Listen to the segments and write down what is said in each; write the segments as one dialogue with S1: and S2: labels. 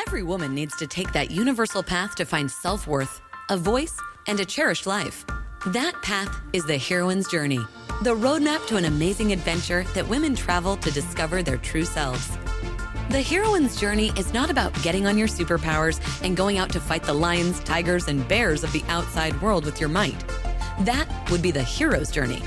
S1: Every woman needs to take that universal path to find self-worth, a voice, and a cherished life. That path is the heroine's journey, the roadmap to an amazing adventure that women travel to discover their true selves. The heroine's journey is not about getting on your superpowers and going out to fight the lions, tigers, and bears of the outside world with your might. That would be the hero's journey.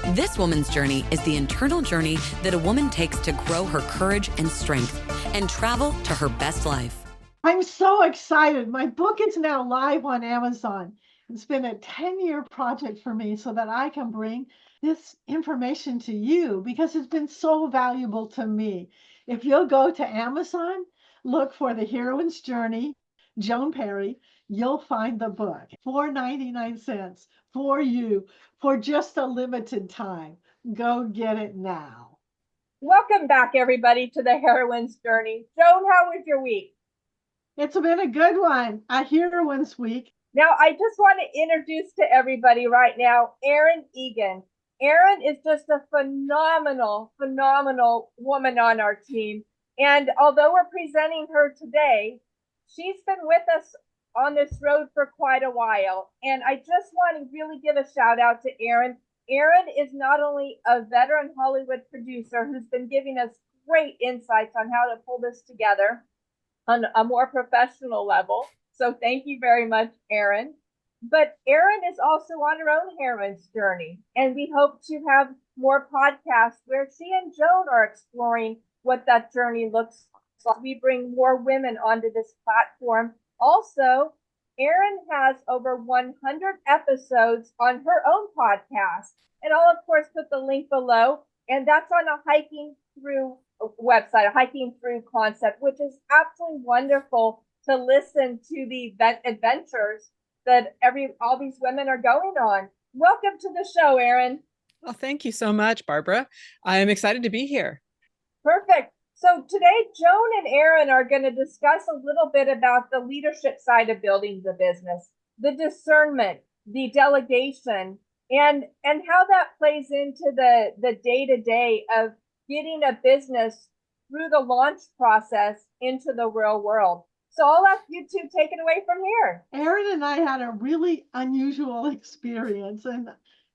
S1: This woman's journey is the internal journey that a woman takes to grow her courage and strength and travel to her best life.
S2: I'm so excited. My book is now live on Amazon. It's been a 10-year project for me so that I can bring this information to you because it's been so valuable to me. If you'll go to Amazon, look for The Heroine's Journey, Joan Perry, you'll find the book. $4.99 for you for just a limited time. Go get it now.
S3: Welcome back, everybody, to the Heroine's Journey. Joan, how was your week?
S2: It's been a good one, a Heroine's week.
S3: Now, I just want to introduce to everybody right now, Erin Egan. Erin is just a phenomenal woman on our team. And although we're presenting her today, she's been with us on this road for quite a while. And I just want to really give a shout out to Erin. Erin is not only a veteran Hollywood producer who's been giving us great insights on how to pull this together on a more professional level. So thank you very much, Erin. But Erin is also on her own heroine's journey. And we hope to have more podcasts where she and Joan are exploring what that journey looks like. We bring more women onto this platform. Also, Erin has over 100 episodes on her own podcast. And I'll, of course, put the link below. And that's on a hiking through website, a hiking through concept, which is absolutely wonderful to listen to the adventures that all these women are going on. Welcome to the show, Erin.
S4: Well, thank you so much, Barbara. I'm excited to be here.
S3: Perfect. So today, Joan and Erin are going to discuss a little bit about the leadership side of building the business, the discernment, the delegation, and how that plays into the day-to-day of getting a business through the launch process into the real world. So I'll let you two take it away from here.
S2: Erin and I had a really unusual experience, and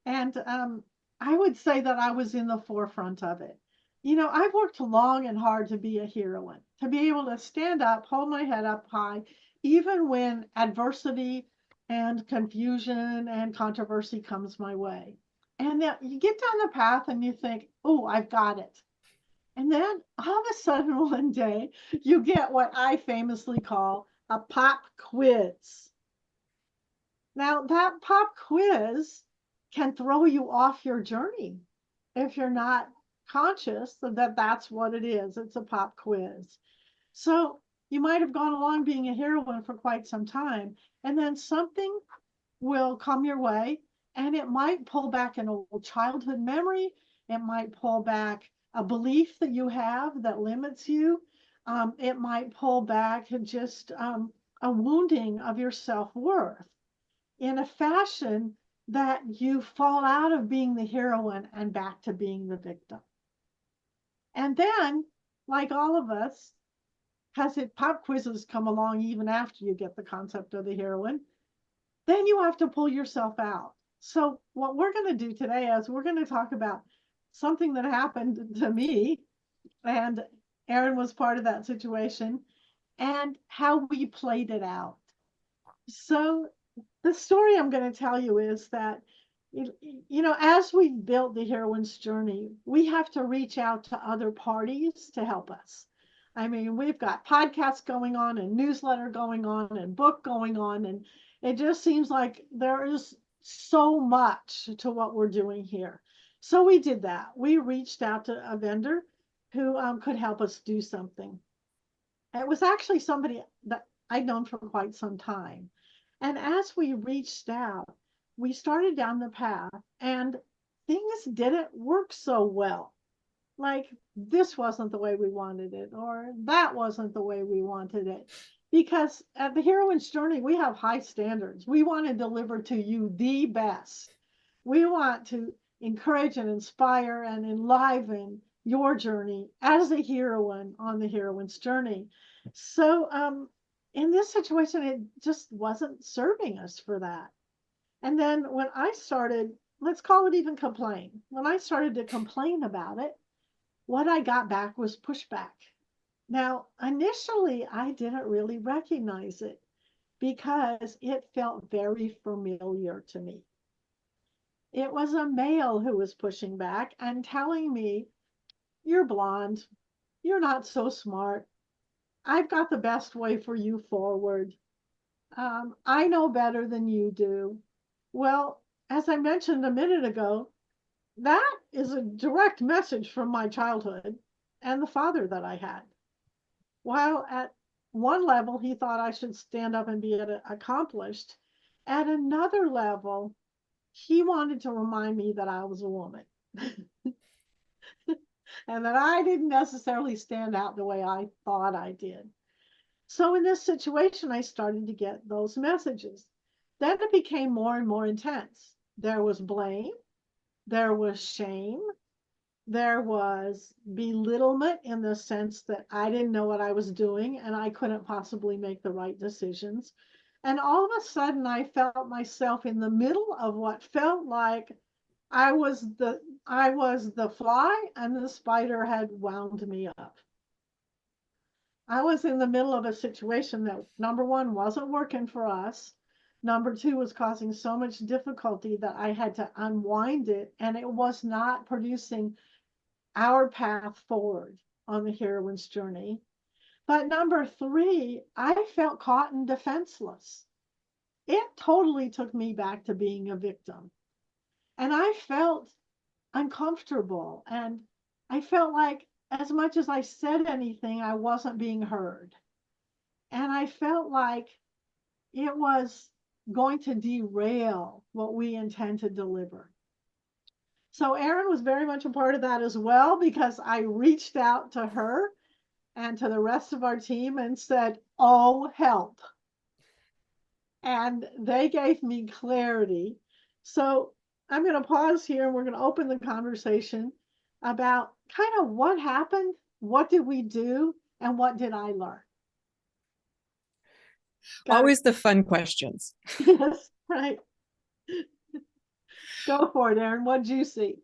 S2: I would say that I was in the forefront of it. You know, I've worked long and hard to be a heroine, to be able to stand up, hold my head up high, even when adversity and confusion and controversy comes my way. And then you get down the path and you think, oh, I've got it. And then all of a sudden one day you get what I famously call a pop quiz. Now that pop quiz can throw you off your journey if you're not conscious that that's what it is. It's a pop quiz. So you might have gone along being a heroine for quite some time, and then something will come your way, and it might pull back an old childhood memory. It might pull back a belief that you have that limits you. It might pull back just a wounding of your self-worth in a fashion that you fall out of being the heroine and back to being the victim. And then, like all of us, because pop quizzes come along even after you get the concept of the heroine, then you have to pull yourself out. So what we're going to do today is we're going to talk about something that happened to me, and Erin was part of that situation, and how we played it out. So the story I'm going to tell you is that, you know, as we built the heroine's journey, we have to reach out to other parties to help us. I mean, we've got podcasts going on and newsletter going on and book going on, and it just seems like there is so much to what we're doing here. So we did that. We reached out to a vendor who could help us do something. It was actually somebody that I'd known for quite some time. And as we reached out, we started down the path and things didn't work so well. Like, this wasn't the way we wanted it, or that wasn't the way we wanted it. Because at the Heroine's Journey, we have high standards. We want to deliver to you the best. We want to encourage and inspire and enliven your journey as a heroine on the heroine's journey. So in this situation, it just wasn't serving us for that. And then when I started, let's call it even complain, when I started to complain about it, what I got back was pushback. Now, initially, I didn't really recognize it because it felt very familiar to me. It was a male who was pushing back and telling me, "You're blonde. You're not so smart. I've got the best way for you forward. I know better than you do." Well, as I mentioned a minute ago, that is a direct message from my childhood and the father that I had. While at one level, he thought I should stand up and be accomplished, at another level, he wanted to remind me that I was a woman and that I didn't necessarily stand out the way I thought I did. So in this situation, I started to get those messages. Then it became more and more intense. There was blame, there was shame, there was belittlement in the sense that I didn't know what I was doing and I couldn't possibly make the right decisions. And all of a sudden, I felt myself in the middle of what felt like I was the fly and the spider had wound me up. I was in the middle of a situation that, number one, wasn't working for us. Number two, was causing so much difficulty that I had to unwind it, and it was not producing our path forward on the heroine's journey. But number three, I felt caught and defenseless. It totally took me back to being a victim. And I felt uncomfortable. And I felt like as much as I said anything, I wasn't being heard. And I felt like it was going to derail what we intend to deliver. So Erin was very much a part of that as well, because I reached out to her and to the rest of our team and said, "Oh, help." And they gave me clarity. So I'm going to pause here and we're going to open the conversation about kind of what happened, what did we do, and what did I learn?
S4: Always the fun questions.
S2: Yes, right. Go for it, Erin. What did you see?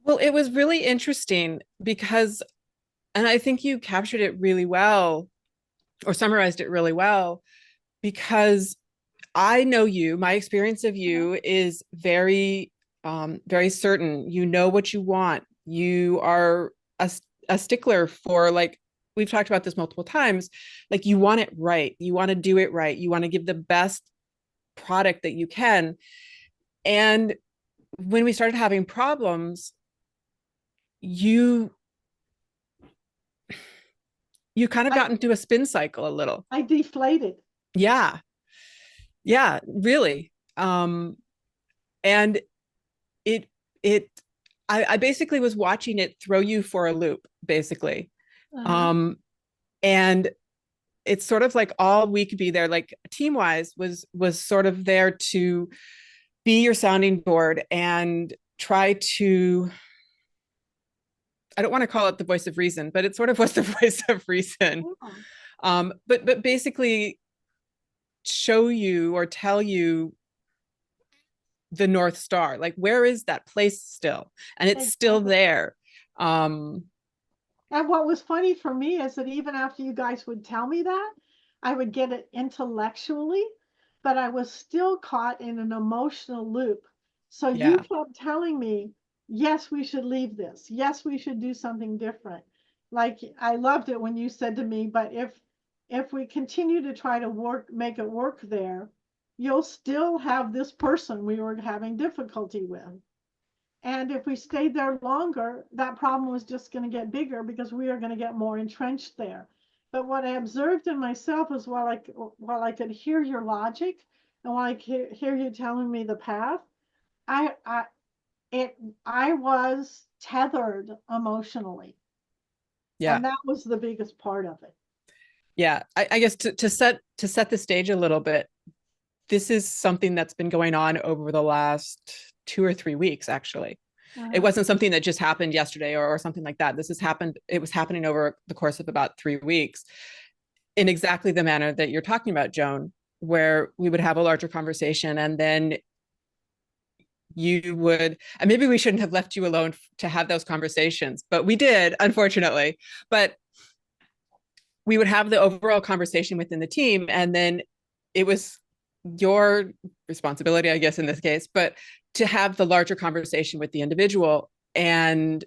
S4: Well, it was really interesting because, and I think you captured it really well or summarized it really well, because I know you, my experience of you is very, very certain. You know what you want. You are a stickler for, like, we've talked about this multiple times, like you want it right. You want to do it right. You want to give the best product that you can. And when we started having problems, you kind of got into a spin cycle a little.
S2: I deflated.
S4: Yeah. Yeah, really. And it I basically was watching it throw you for a loop, basically.
S2: Uh-huh.
S4: And it's sort of like all we could be there, like team wise, was sort of there to be your sounding board and try to, I don't want to call it the voice of reason, but it sort of was the voice of reason. But basically show you or tell you the North Star, like where is that place still? And it's still there.
S2: And what was funny for me is that even after you guys would tell me that, I would get it intellectually, but I was still caught in an emotional loop. So you kept telling me, yes, we should leave this. Yes, we should do something different. Like, I loved it when you said to me, but if we continue to try to make it work there, you'll still have this person we were having difficulty with. And if we stayed there longer, that problem was just going to get bigger because we are going to get more entrenched there. But what I observed in myself is while I could hear your logic and while I could hear you telling me the path, I was tethered emotionally.
S4: Yeah.
S2: And that was the biggest part of it.
S4: Yeah. I guess to set the stage a little bit, this is something that's been going on over the last 2 or 3 weeks, actually. It wasn't something that just happened yesterday or something like that. It was happening over the course of about 3 weeks in exactly the manner that you're talking about, Joan, where we would have a larger conversation and then you would, and maybe we shouldn't have left you alone to have those conversations, but we did, unfortunately. But we would have the overall conversation within the team, and then it was your responsibility, I guess, in this case, but to have the larger conversation with the individual. And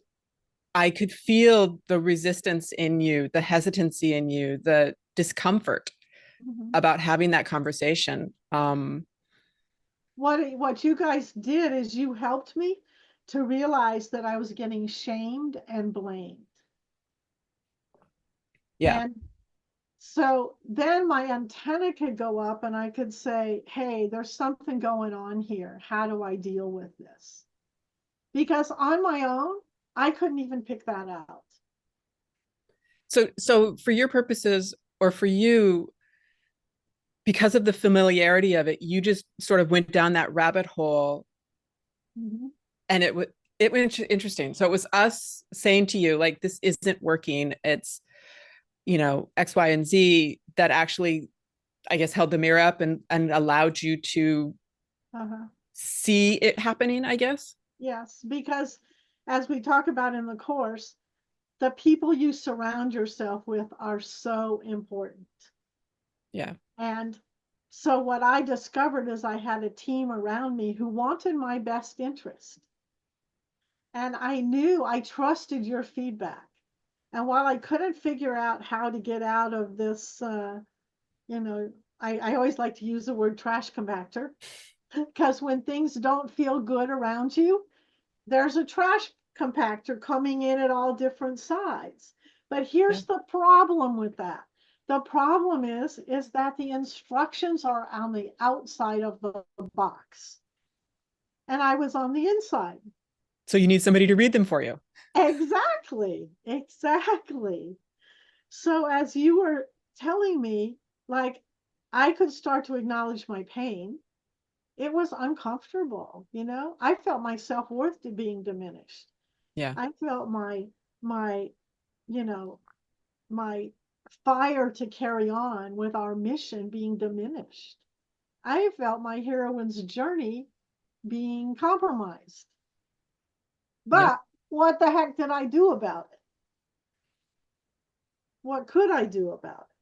S4: I could feel the resistance in you, the hesitancy in you, the discomfort about having that conversation.
S2: What you guys did is you helped me to realize that I was getting shamed and blamed.
S4: Yeah.
S2: And so then my antenna could go up and I could say, hey, there's something going on here. How do I deal with this? Because on my own, I couldn't even pick that out.
S4: So for your purposes, or for you, because of the familiarity of it, you just sort of went down that rabbit hole. And it went interesting. So it was us saying to you, like, this isn't working. It's, X, Y, and Z that actually, I guess, held the mirror up and allowed you to see it happening, I guess.
S2: Yes, because as we talk about in the course, the people you surround yourself with are so important.
S4: Yeah.
S2: And so what I discovered is I had a team around me who wanted my best interest. And I trusted your feedback. And while I couldn't figure out how to get out of this, I always like to use the word trash compactor, because when things don't feel good around you, there's a trash compactor coming in at all different sides. But here's the problem with that. The problem is that the instructions are on the outside of the box. And I was on the inside.
S4: So you need somebody to read them for you.
S2: Exactly. So as you were telling me, like, I could start to acknowledge my pain. It was uncomfortable, I felt my self-worth being diminished.
S4: Yeah.
S2: I felt my fire to carry on with our mission being diminished. I felt my heroine's journey being compromised. But what the heck did I do about it? What could I do about it?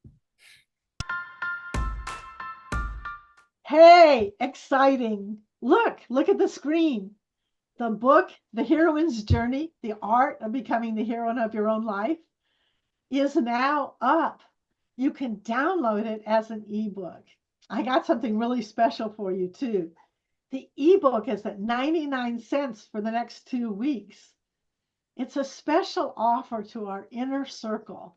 S2: Hey, exciting. Look at the screen. The book, The Heroine's Journey, The Art of Becoming the Heroine of Your Own Life, is now up. You can download it as an ebook. I got something really special for you too. The ebook is at 99 cents for the next 2 weeks. It's a special offer to our inner circle.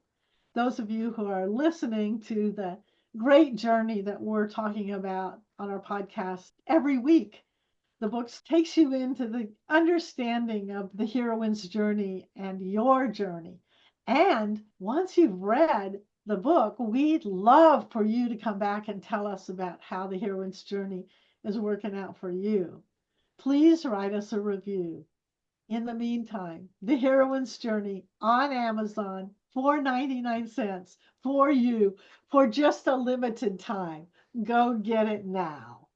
S2: Those of you who are listening to the great journey that we're talking about on our podcast every week. The book takes you into the understanding of the heroine's journey and your journey. And once you've read the book, we'd love for you to come back and tell us about how the heroine's journey is working out for you. Please write us a review. In the meantime, The Heroine's Journey on Amazon for 99 cents for you for just a limited time. Go get it now.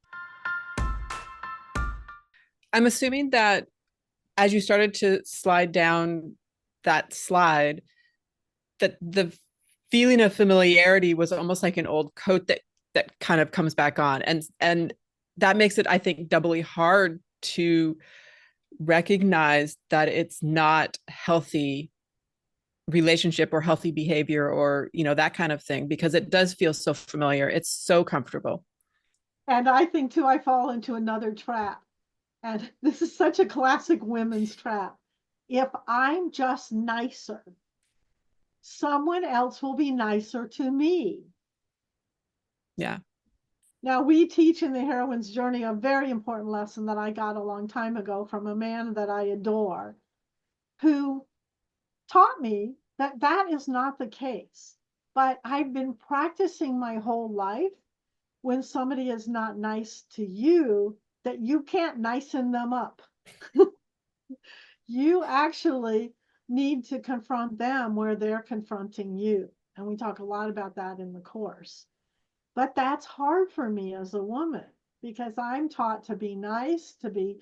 S4: I'm assuming that as you started to slide down that slide, that the feeling of familiarity was almost like an old coat that kind of comes back on. And that makes it, I think, doubly hard to recognize that it's not healthy relationship or healthy behavior or, that kind of thing, because it does feel so familiar. It's so comfortable.
S2: And I think too, I fall into another trap. And this is such a classic women's trap. If I'm just nicer, someone else will be nicer to me.
S4: Yeah.
S2: Now, we teach in the Heroine's Journey a very important lesson that I got a long time ago from a man that I adore, who taught me that that is not the case. But I've been practicing my whole life, when somebody is not nice to you, that you can't nicen them up. You actually need to confront them where they're confronting you. And we talk a lot about that in the course. But that's hard for me as a woman because I'm taught to be nice, to be,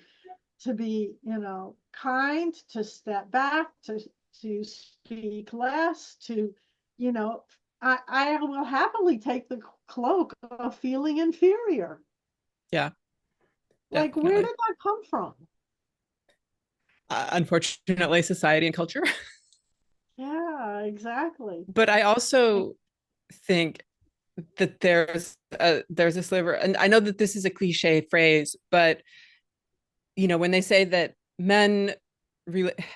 S2: kind, to step back, to speak less, to, you know, I will happily take the cloak of feeling inferior.
S4: Yeah,
S2: Like, where
S4: definitely.
S2: did that come from?
S4: Unfortunately, society and culture.
S2: Yeah, exactly.
S4: But I also think that there's a sliver, and I know that this is a cliche phrase, but when they say that men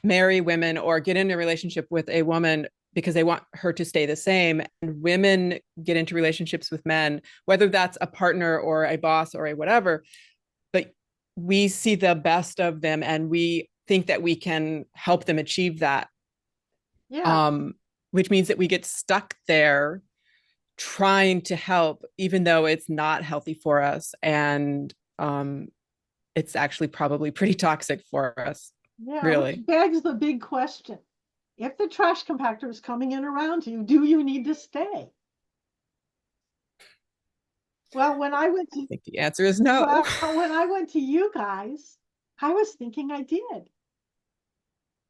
S4: marry women or get into a relationship with a woman because they want her to stay the same, and women get into relationships with men, whether that's a partner or a boss or a whatever, but we see the best of them and we think that we can help them achieve that,
S2: Yeah.
S4: which means that we get stuck there trying to help, even though it's not healthy for us. And it's actually probably pretty toxic for us,
S2: Yeah, which
S4: really.
S2: begs the big question. If the trash compactor is coming in around you, do you need to stay? Well,
S4: I think the answer is no.
S2: when I went to you guys, I was thinking I did.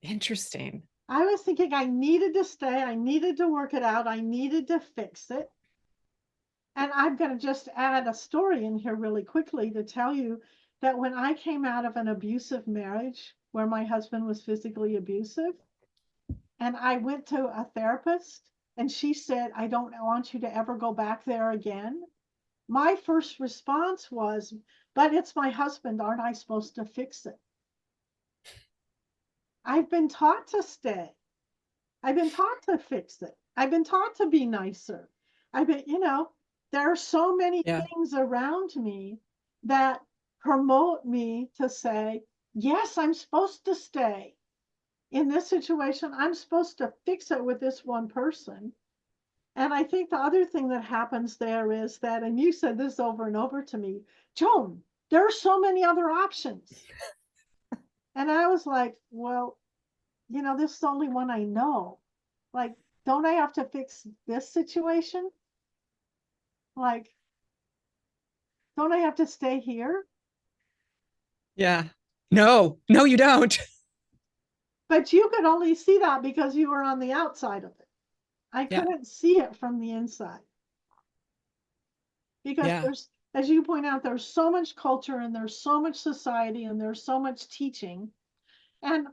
S4: Interesting.
S2: I was thinking I needed to stay. I needed to work it out. I needed to fix it. And I'm going to just add a story in here really quickly to tell you that when I came out of an abusive marriage where my husband was physically abusive, and I went to a therapist and she said, I don't want you to ever go back there again. My first response was, but it's my husband. Aren't I supposed to fix it? I've been taught to stay. I've been taught to fix it. I've been taught to be nicer. There are so many
S4: Yeah.
S2: things around me that promote me to say, yes, I'm supposed to stay. In this situation, I'm supposed to fix it with this one person. And I think the other thing that happens there is that, and you said this over and over to me, Joan, there are so many other options. And I was like, well, this is the only one I know. Like, don't I have to fix this situation? Like, don't I have to stay here?
S4: Yeah. No, no, you don't.
S2: But you could only see that because you were on the outside of it. I
S4: Yeah.
S2: couldn't see it from the inside because
S4: Yeah.
S2: there's, as you point out, there's so much culture and there's so much society and there's so much teaching. And,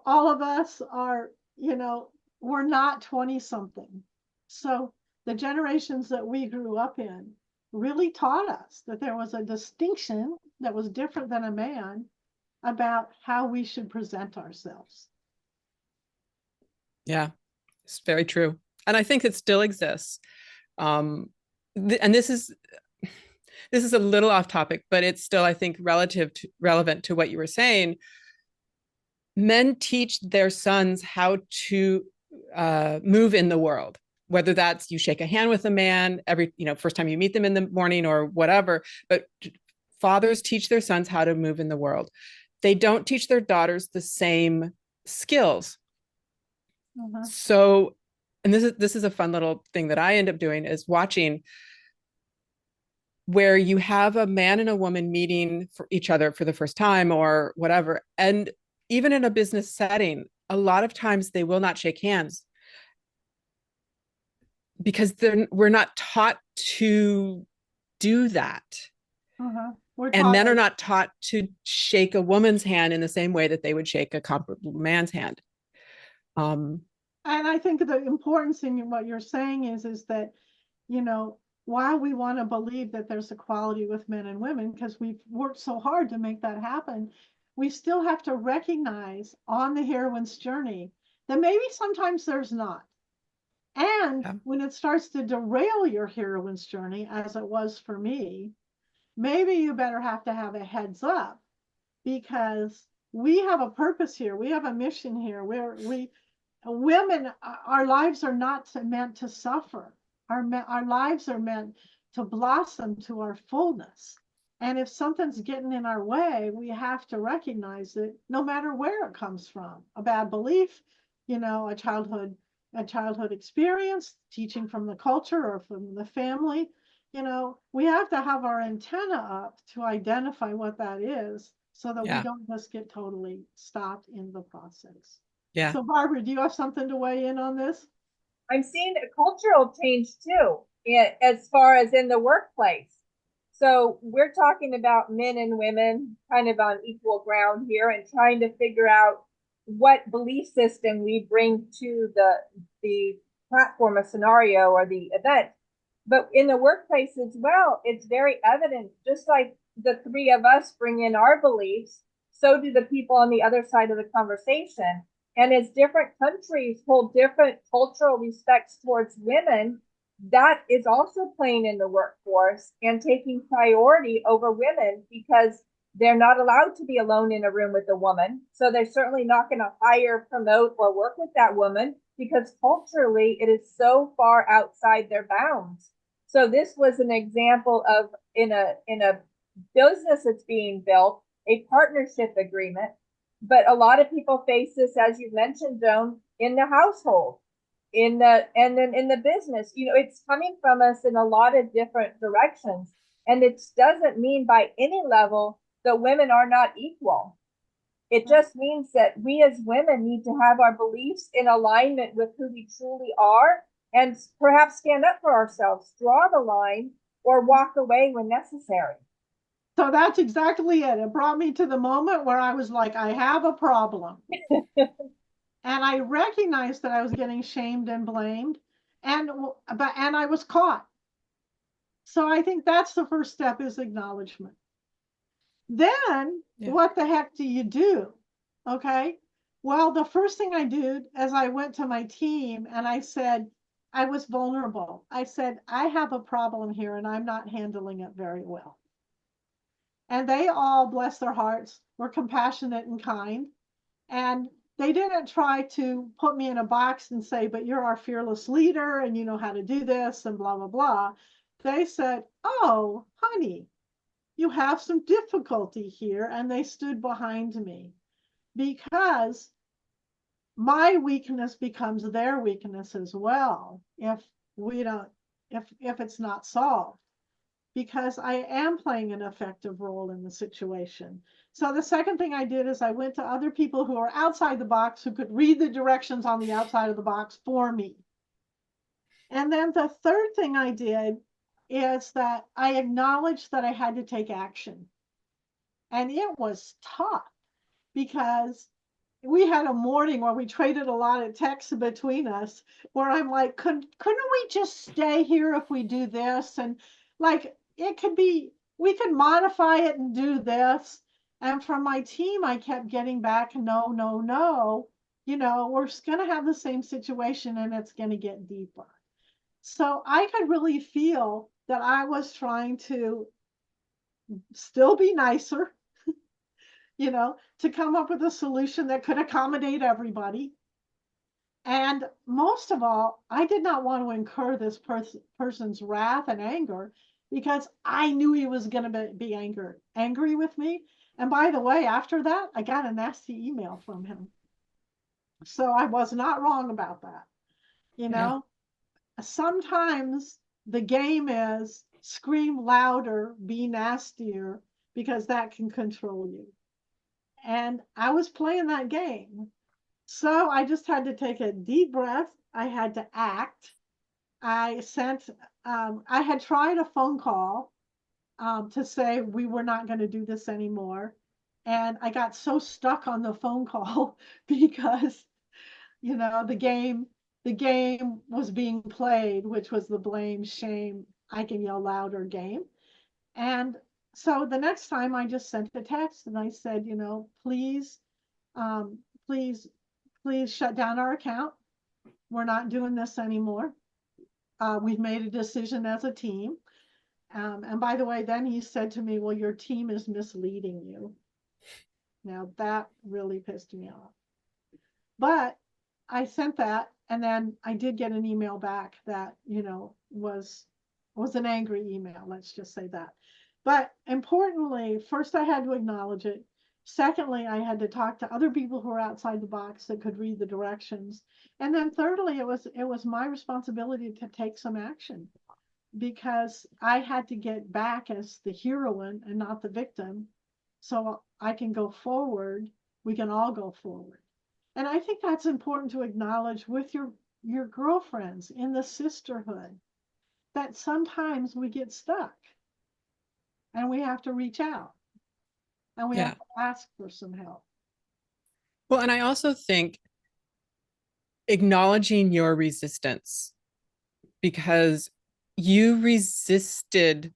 S2: all of us are, we're not 20 something. So the generations that we grew up in really taught us that there was a distinction that was different than a man about how we should present ourselves.
S4: Yeah. It's very true. And I think it still exists. And this is a little off topic, but it's still, I think, relevant to what you were saying. Men teach their sons how to move in the world, whether that's you shake a hand with a man every, first time you meet them in the morning or whatever. But fathers teach their sons how to move in the world. They don't teach their daughters the same skills.
S2: Uh-huh.
S4: So, and this is a fun little thing that I end up doing is watching where you have a man and a woman meeting for each other for the first time or whatever. And even in a business setting, a lot of times they will not shake hands because we're not taught to do that.
S2: Uh-huh. We're
S4: And
S2: taught,
S4: men are not taught to shake a woman's hand in the same way that they would shake a comparable man's hand.
S2: and I think the importance in what you're saying is that, while we want to believe that there's equality with men and women, because we've worked so hard to make that happen, we still have to recognize on the heroine's journey that maybe sometimes there's not. And
S4: Yeah.
S2: when it starts to derail your heroine's journey, as it was for me, maybe you better have to have a heads up because we have a purpose here. We have a mission here where women, our lives are not meant to suffer. Our lives are meant to blossom to our fullness. And if something's getting in our way, we have to recognize it no matter where it comes from. A bad belief, a childhood experience, teaching from the culture or from the family. We have to have our antenna up to identify what that is so that we
S4: Yeah.
S2: don't just get totally stopped in the process.
S4: Yeah.
S2: So Barbara, do you have something to weigh in on this?
S3: I'm seeing a cultural change too, as far as in the workplace. So we're talking about men and women kind of on equal ground here and trying to figure out what belief system we bring to the platform, a scenario, or the event. But in the workplace as well, it's very evident, just like the three of us bring in our beliefs, so do the people on the other side of the conversation. And as different countries hold different cultural respects towards women, that is also playing in the workforce and taking priority over women because they're not allowed to be alone in a room with a woman. So they're certainly not going to hire, promote, or work with that woman because culturally it is so far outside their bounds. So this was an example of in a business that's being built, a partnership agreement. But a lot of people face this, as you mentioned, Joan, in the household, and then in the business. It's coming from us in a lot of different directions. And it doesn't mean by any level that women are not equal. It just means that we as women need to have our beliefs in alignment with who we truly are and perhaps stand up for ourselves, draw the line, or walk away when necessary.
S2: So that's exactly it. It brought me to the moment where I was like, I have a problem. And I recognized that I was getting shamed and blamed, and I was caught. So I think that's the first step, is acknowledgement. Then what the heck do you do? Okay. Well, the first thing I did as I went to my team and I said, I was vulnerable. I said, I have a problem here and I'm not handling it very well. And they all, bless their hearts, were compassionate and kind. And they didn't try to put me in a box and say, but you're our fearless leader and you know how to do this and blah, blah, blah. They said, oh, honey, you have some difficulty here. And they stood behind me because my weakness becomes their weakness as well if we don't, if it's not solved, because I am playing an effective role in the situation. So the second thing I did is I went to other people who are outside the box, who could read the directions on the outside of the box for me. And then the third thing I did is that I acknowledged that I had to take action. And it was tough because we had a morning where we traded a lot of texts between us where I'm like, couldn't we just stay here if we do this? And like, it could be, we could modify it and do this. And from my team, I kept getting back, no, no, no, we're going to have the same situation and it's going to get deeper. So I could really feel that I was trying to still be nicer, to come up with a solution that could accommodate everybody. And most of all, I did not want to incur this person's wrath and anger because I knew he was going to be angry with me. And by the way, after that, I got a nasty email from him. So I was not wrong about that. Sometimes the game is scream louder, be nastier, because that can control you. And I was playing that game. So I just had to take a deep breath. I had to act. I had tried a phone call to say we were not going to do this anymore. And I got so stuck on the phone call because, the game was being played, which was the blame, shame, I can yell louder game. And so the next time I just sent a text and I said, please, please shut down our account. We're not doing this anymore. We've made a decision as a team. And by the way, then he said to me, well, your team is misleading you. Now that really pissed me off. But I sent that, and then I did get an email back that, was an angry email. Let's just say that. But importantly, first I had to acknowledge it. Secondly, I had to talk to other people who were outside the box that could read the directions. And then thirdly, it was my responsibility to take some action, because I had to get back as the heroine and not the victim. So I can go forward. We can all go forward. And I think that's important to acknowledge with your girlfriends in the sisterhood, that sometimes we get stuck and we have to reach out and we
S4: Yeah.
S2: have to ask for some help.
S4: Well, and I also think acknowledging your resistance, because you resisted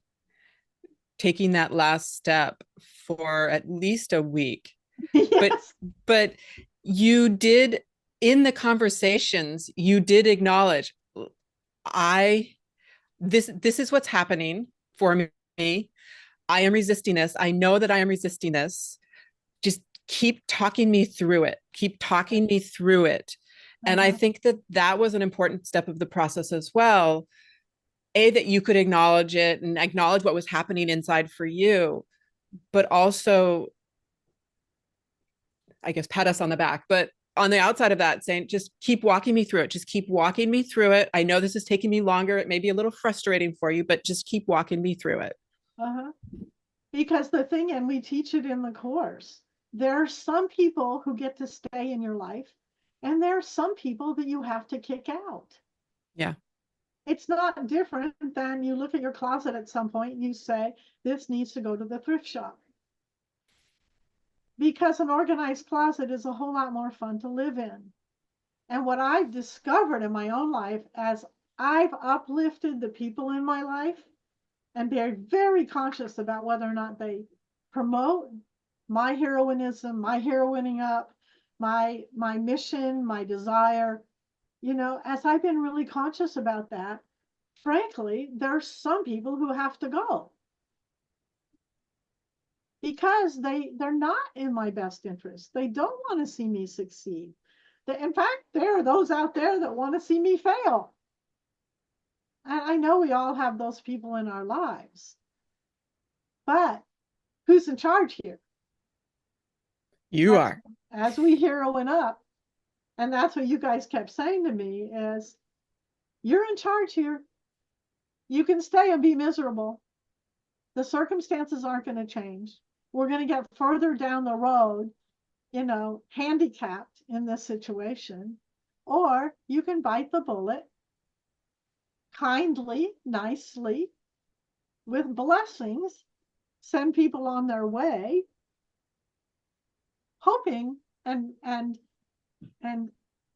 S4: taking that last step for at least a week.
S2: Yes.
S4: But you did, in the conversations, you did acknowledge, this is what's happening for me. I am resisting this. I know that I am resisting this. Just keep talking me through it. Keep talking me through it. And I think that that was an important step of the process as well. That you could acknowledge it and acknowledge what was happening inside for you, but also, I guess, pat us on the back. But on the outside of that, saying, just keep walking me through it. Just keep walking me through it. I know this is taking me longer. It may be a little frustrating for you, but just keep walking me through it.
S2: Because the thing, and we teach it in the course, there are some people who get to stay in your life, and there are some people that you have to kick out.
S4: Yeah.
S2: It's not different than you look at your closet at some point and you say, this needs to go to the thrift shop. Because an organized closet is a whole lot more fun to live in. And what I've discovered in my own life, as I've uplifted the people in my life, and they're very conscious about whether or not they promote my heroism, my heroining up, my mission, my desire. As I've been really conscious about that, frankly, there's some people who have to go because they're not in my best interest. They don't want to see me succeed. In fact, there are those out there that want to see me fail. And I know we all have those people in our lives. But who's in charge here?
S4: You are.
S2: As we heroine up, and that's what you guys kept saying to me is, you're in charge here. You can stay and be miserable. The circumstances aren't going to change. We're going to get further down the road, handicapped in this situation. Or you can bite the bullet kindly, nicely, with blessings, send people on their way, hoping and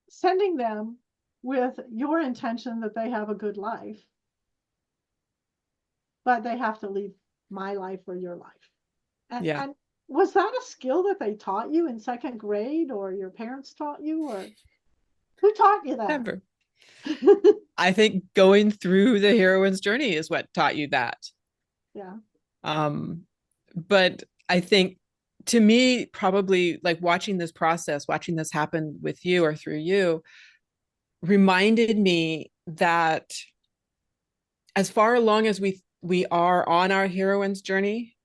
S2: sending them with your intention that they have a good life, but they have to leave my life or your life. And was that a skill that they taught you in second grade, or your parents taught you, or who taught you that?
S4: Never. I think going through the heroine's journey is what taught you that.
S2: Yeah.
S4: But I think, to me, probably like watching this process, watching this happen with you or through you, reminded me that as far along as we are on our heroine's journey,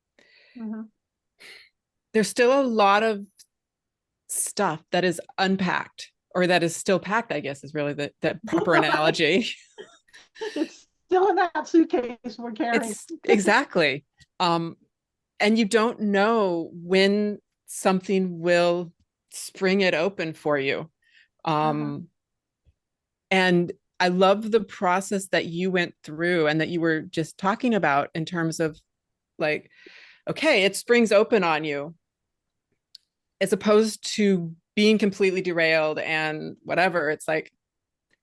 S4: there's still a lot of stuff that is unpacked, or that is still packed, I guess is really the proper analogy.
S2: It's still in that suitcase we're carrying.
S4: Exactly. And you don't know when something will spring it open for you. And I love the process that you went through and that you were just talking about, in terms of like, okay, it springs open on you, as opposed to being completely derailed and whatever. It's like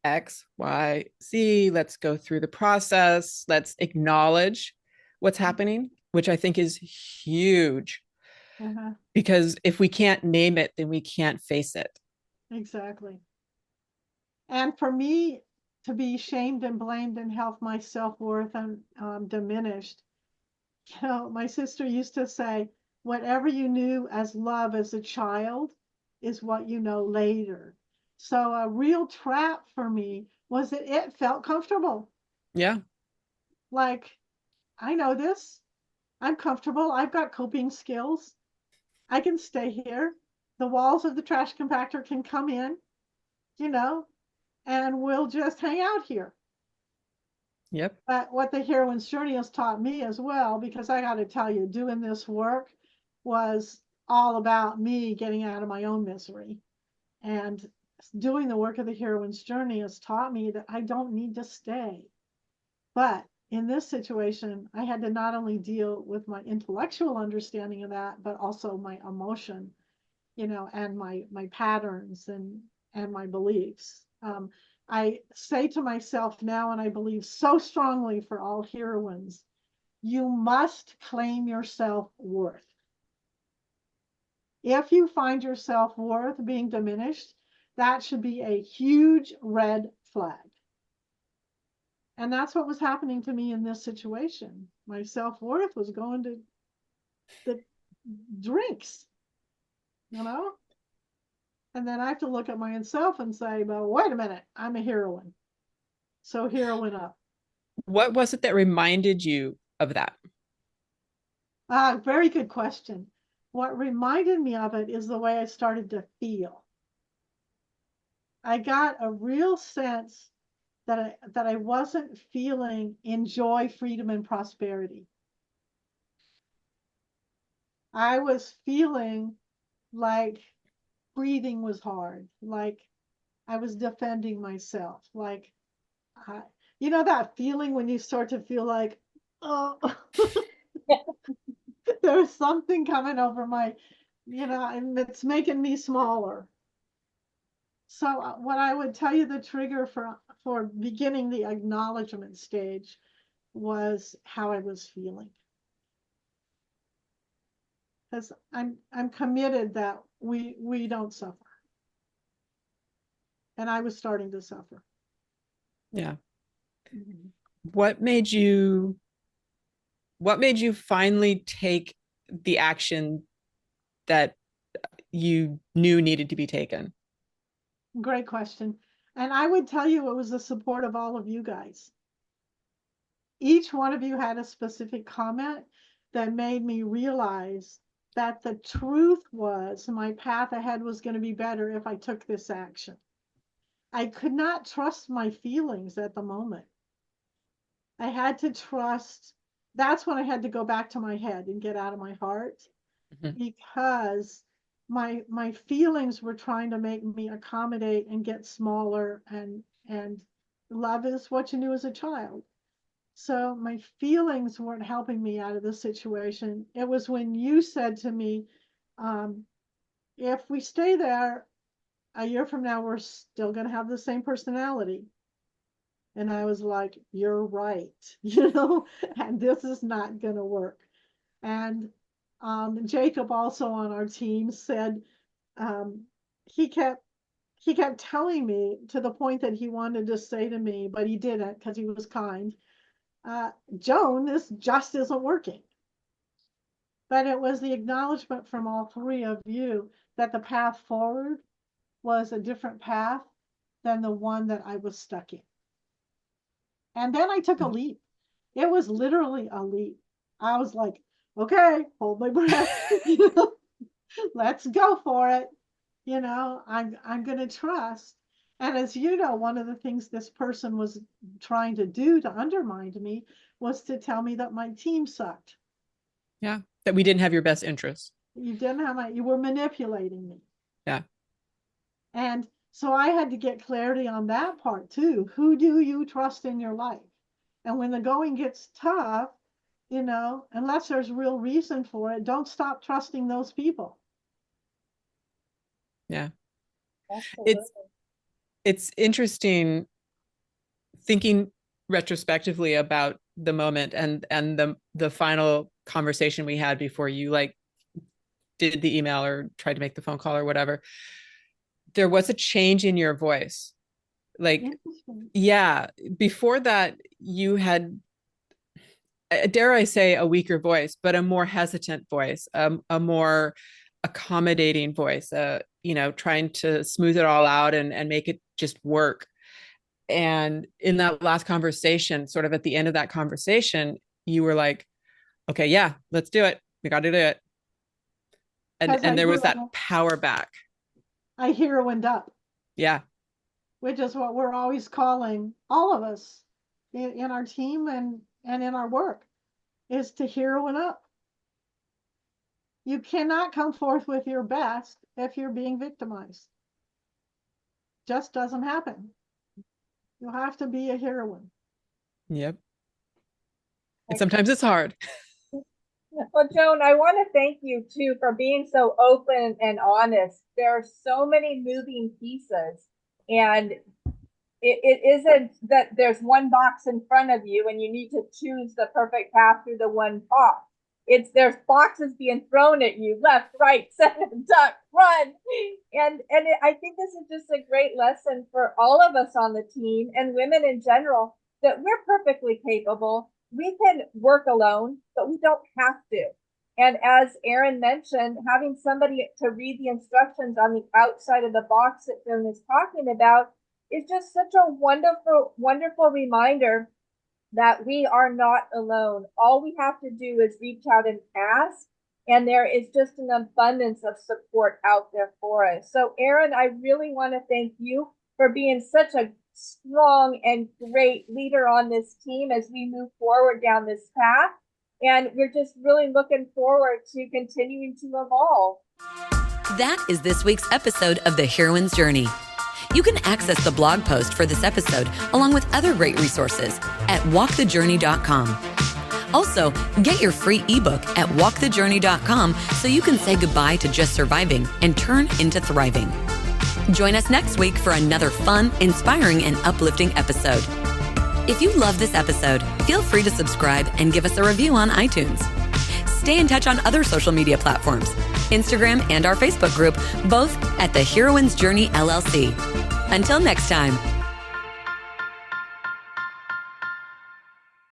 S4: X, Y, Z, let's go through the process. Let's acknowledge what's happening, which I think is huge. Because if we can't name it, then we can't face it.
S2: Exactly. And for me to be shamed and blamed and have my self-worth and diminished, my sister used to say, whatever you knew as love as a child is what you know later. So a real trap for me was that it felt comfortable.
S4: Yeah.
S2: Like, I know this. I'm comfortable. I've got coping skills. I can stay here. The walls of the trash compactor can come in, you know, and we'll just hang out here.
S4: Yep.
S2: But what the heroine's journey has taught me as well, because I got to tell you, doing this work was all about me getting out of my own misery. And doing the work of the heroine's journey has taught me that I don't need to stay. But in this situation, I had to not only deal with my intellectual understanding of that, but also my emotion, and my patterns and my beliefs. I say to myself now, and I believe so strongly for all heroines, you must claim your self-worth. If you find your self-worth being diminished, that should be a huge red flag. And that's what was happening to me in this situation. My self-worth was going to the drinks, And then I have to look at myself and say, well, wait a minute, I'm a heroine. So heroine up.
S4: What was it that reminded you of that?
S2: Very good question. What reminded me of it is the way I started to feel. I got a real sense that I wasn't feeling in joy, freedom, and prosperity. I was feeling like breathing was hard, like I was defending myself, like, that feeling when you start to feel like, oh, there's something coming over my, and it's making me smaller. So what I would tell you, the trigger for beginning the acknowledgement stage was how I was feeling. Because I'm committed that we don't suffer. And I was starting to suffer.
S4: Yeah.
S2: Mm-hmm.
S4: What made you finally take the action that you knew needed to be taken?
S2: Great question. And I would tell you it was the support of all of you guys. Each one of you had a specific comment that made me realize that the truth was my path ahead was going to be better if I took this action. I could not trust my feelings at the moment. I had to trust. That's when I had to go back to my head and get out of my heart, because my feelings were trying to make me accommodate and get smaller, and love is what you knew as a child. So my feelings weren't helping me out of the situation. It was when you said to me, if we stay there a year from now, we're still going to have the same personality. And I was like, you're right, and this is not going to work. And Jacob, also on our team, said he kept telling me, to the point that he wanted to say to me, but he didn't because he was kind, Joan, this just isn't working. But it was the acknowledgement from all three of you that the path forward was a different path than the one that I was stuck in. And then I took a leap. It was literally a leap. I was like, okay, hold my breath. Let's go for it. I'm going to trust. And as you know, one of the things this person was trying to do to undermine me was to tell me that my team sucked.
S4: Yeah, that we didn't have your best interests.
S2: You didn't have you were manipulating me.
S4: Yeah.
S2: And so I had to get clarity on that part too. Who do you trust in your life? And when the going gets tough, unless there's real reason for it, don't stop trusting those people.
S4: Yeah.
S3: Absolutely.
S4: It's interesting thinking retrospectively about the moment and the final conversation we had before you did the email or tried to make the phone call or whatever. There was a change in your voice. Yeah, before that you had, dare I say, a weaker voice, but a more hesitant voice, a more accommodating voice, trying to smooth it all out and make it just work. And in that last conversation, sort of at the end of that conversation, you were like, okay, yeah, let's do it. We got to do it. And there was that power back.
S2: I heroined up.
S4: Yeah.
S2: Which is what we're always calling all of us in our team and in our work, is to heroine up. You cannot come forth with your best if you're being victimized. Just doesn't happen. You have to be a heroine.
S4: Yep. And sometimes it's hard.
S3: Well, Joan, I want to thank you too for being so open and honest. There are so many moving pieces, and it isn't that there's one box in front of you and you need to choose the perfect path through the one box. It's there's boxes being thrown at you, left, right, center, duck, run. I think this is just a great lesson for all of us on the team and women in general, that we're perfectly capable. We can work alone, but we don't have to. And as Erin mentioned, having somebody to read the instructions on the outside of the box that Joan is talking about is just such a wonderful, wonderful reminder that we are not alone. All we have to do is reach out and ask, and there is just an abundance of support out there for us. So Erin, I really want to thank you for being such a strong and great leader on this team as we move forward down this path. And we're just really looking forward to continuing to evolve.
S1: That is this week's episode of The Heroine's Journey. You can access the blog post for this episode along with other great resources at walkthejourney.com. Also, get your free ebook at walkthejourney.com so you can say goodbye to just surviving and turn into thriving. Join us next week for another fun, inspiring, and uplifting episode. If you love this episode, feel free to subscribe and give us a review on iTunes. Stay in touch on other social media platforms, Instagram and our Facebook group, both at The Heroine's Journey LLC. Until next time.